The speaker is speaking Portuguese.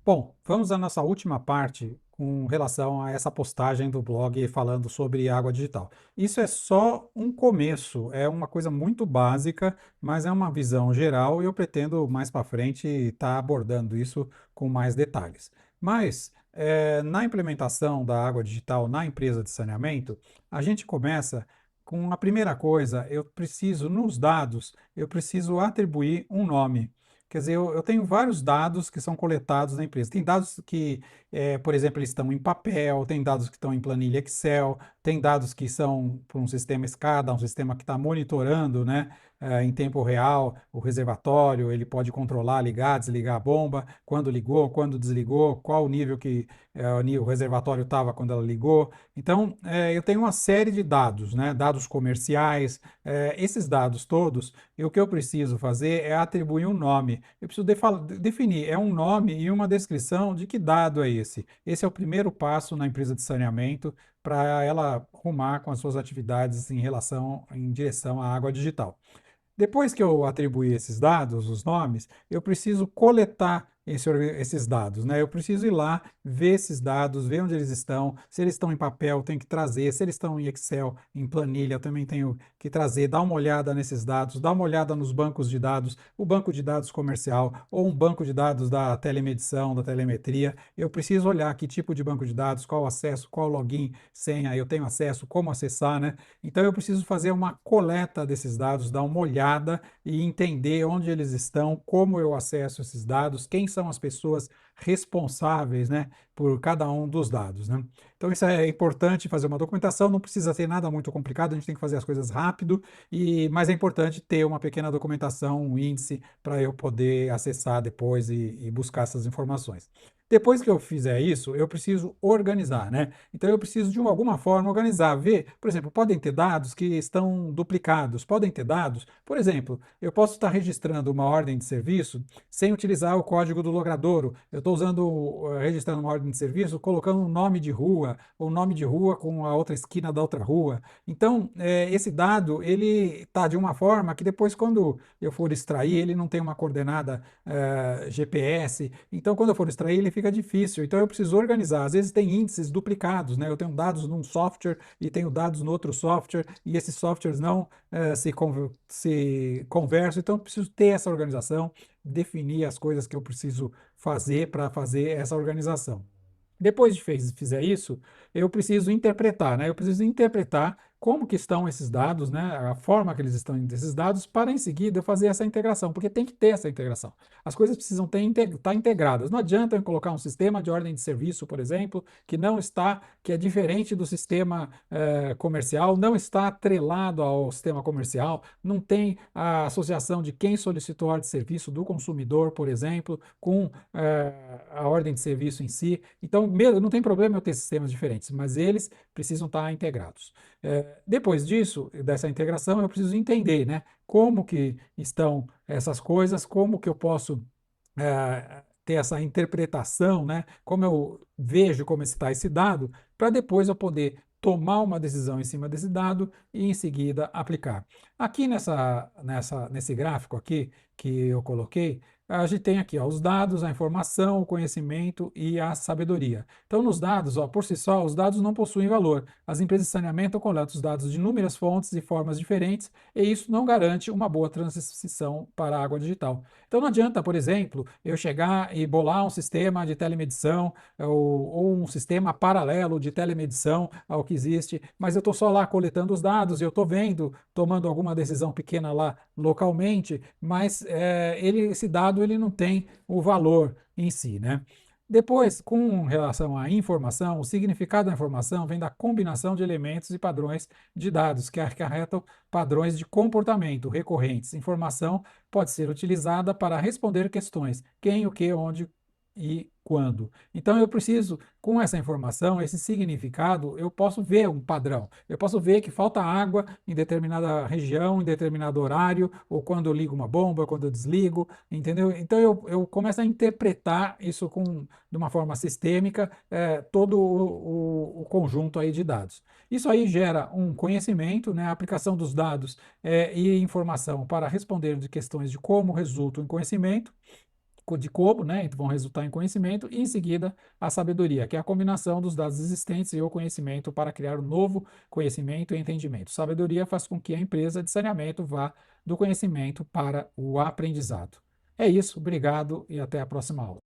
Bom, vamos à nossa última parte com relação a essa postagem do blog falando sobre água digital. Isso é só um começo, é uma coisa muito básica, mas é uma visão geral e eu pretendo mais para frente estar abordando isso com mais detalhes. Mas na implementação da água digital na empresa de saneamento, a gente começa com a primeira coisa, eu preciso, nos dados, eu preciso atribuir um nome. Quer dizer, eu tenho vários dados que são coletados na empresa. Tem dados que, por exemplo, eles estão em papel, tem dados que estão em planilha Excel, tem dados que são para um sistema SCADA, um sistema que está monitorando, né, em tempo real o reservatório, ele pode controlar, ligar, desligar a bomba, quando ligou, quando desligou, qual o nível que o reservatório estava quando ela ligou. Então, eu tenho uma série de dados, né, dados comerciais, esses dados todos, e o que eu preciso fazer é atribuir um nome. Eu preciso definir, é um nome e uma descrição de que dado é esse. Esse é o primeiro passo na empresa de saneamento para ela arrumar com as suas atividades em direção à água digital. Depois que eu atribuir esses dados, os nomes, eu preciso coletar esses dados, né? Eu preciso ir lá, ver esses dados, ver onde eles estão, se eles estão em papel, eu tenho que trazer, se eles estão em Excel, em planilha, eu também tenho que trazer, dar uma olhada nesses dados, dar uma olhada nos bancos de dados, o banco de dados comercial ou um banco de dados da telemedição, da telemetria. Eu preciso olhar que tipo de banco de dados, qual acesso, qual login, senha, eu tenho acesso, como acessar, né? Então eu preciso fazer uma coleta desses dados, dar uma olhada e entender onde eles estão, como eu acesso esses dados, quem são as pessoas responsáveis, né, por cada um dos dados, né? Então isso é importante fazer uma documentação, não precisa ser nada muito complicado, a gente tem que fazer as coisas rápido, mas é importante ter uma pequena documentação, um índice, para eu poder acessar depois e buscar essas informações. Depois que eu fizer isso, eu preciso organizar, né? Então eu preciso de alguma forma organizar, ver, por exemplo, podem ter dados que estão duplicados, podem ter dados, por exemplo, eu posso estar registrando uma ordem de serviço sem utilizar o código do logradouro. Eu estou registrando uma ordem de serviço, colocando um nome de rua, ou nome de rua com a outra esquina da outra rua. Então, esse dado, ele está de uma forma que depois, quando eu for extrair, ele não tem uma coordenada GPS. Então, quando eu for extrair, ele fica difícil. Então, eu preciso organizar. Às vezes tem índices duplicados, né? Eu tenho dados num software e tenho dados no outro software, e esses softwares não se conversam. Então, eu preciso ter essa organização, definir as coisas que eu preciso fazer para fazer essa organização. Depois de fizer isso, eu preciso interpretar, né? Eu preciso interpretar como que estão esses dados, né? A forma que eles estão desses dados, para em seguida eu fazer essa integração, porque tem que ter essa integração. As coisas precisam estar integradas. Não adianta eu colocar um sistema de ordem de serviço, por exemplo, que não está, que é diferente do sistema comercial, não está atrelado ao sistema comercial, não tem a associação de quem solicitou a ordem de serviço do consumidor, por exemplo, com a ordem de serviço em si. Então, não tem problema eu ter sistemas diferentes, mas eles precisam estar integrados. Depois disso, dessa integração, eu preciso entender, né, como que estão essas coisas, como que eu posso ter essa interpretação, né, como eu vejo como está esse dado, para depois eu poder tomar uma decisão em cima desse dado e em seguida aplicar. Aqui nesse gráfico aqui que eu coloquei, a gente tem aqui ó, os dados, a informação, o conhecimento e a sabedoria. Então, nos dados, ó, por si só, os dados não possuem valor. As empresas de saneamento coletam os dados de inúmeras fontes e formas diferentes, e isso não garante uma boa transição para a água digital. Então, não adianta, por exemplo, eu chegar e bolar um sistema de telemedição ou um sistema paralelo de telemedição ao que existe, mas eu estou só lá coletando os dados, eu estou vendo, tomando alguma decisão pequena lá localmente, mas esse dado ele não tem o valor em si, né? Depois, com relação à informação, o significado da informação vem da combinação de elementos e padrões de dados que acarretam padrões de comportamento recorrentes. Informação pode ser utilizada para responder questões: quem, o que, onde e quando. Então, eu preciso, com essa informação, esse significado, eu posso ver um padrão. Eu posso ver que falta água em determinada região, em determinado horário, ou quando eu ligo uma bomba, quando eu desligo, entendeu? Então, eu começo a interpretar isso de uma forma sistêmica, todo o conjunto aí de dados. Isso aí gera um conhecimento, né, a aplicação dos dados e informação para responder de questões de como resulta em conhecimento. de como, né, então vão resultar em conhecimento, e em seguida a sabedoria, que é a combinação dos dados existentes e o conhecimento para criar um novo conhecimento e entendimento. Sabedoria faz com que a empresa de saneamento vá do conhecimento para o aprendizado. É isso, obrigado e até a próxima aula.